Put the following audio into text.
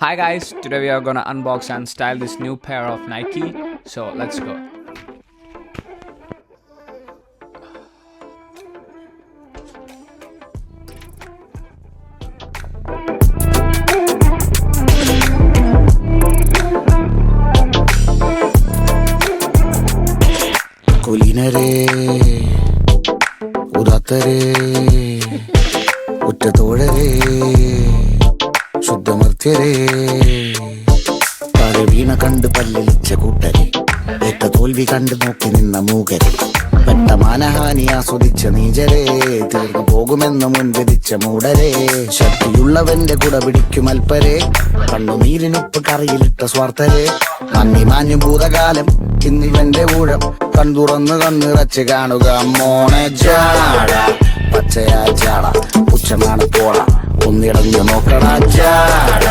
Hi guys, today we are gonna unbox and style this new pair of Nike. So let's go. കുലീനരേ ഉദാത്തരേ ഉറ്റതോഴരേ ശുദ്ധമർത്യരേ വീണ കണ്ട് പല്ലിച്ച കൂട്ടരെ ഏറ്റ തോൽവി കണ്ട് നോക്കി നിന്ന മൂകരെ പെട്ട മാനഹാനി ആസ്വദിച്ച നീചരെ തീർന്നു പോകുമെന്ന് മുൻവിധിച്ച മൂടരെ ശക്തിയുള്ളവന്റെ കുട പിടിക്കും അൽപ്പരെ കണ്ണുനീരിനൊപ്പ് കറിയിലിട്ട സ്വാർത്ഥരെ നന്ദി മാഞ്ഞു ഭൂതകാലം ഇന്നിവന്റെ ഊഴം കൺതുറന്ന് കണ്ണിറച്ച് കാണുക മോണെ ജാട പച്ചയാ ജാട പുച്ഛമാണ് പോള ഒന്നിടഞ്ഞു നോക്കണ ജാട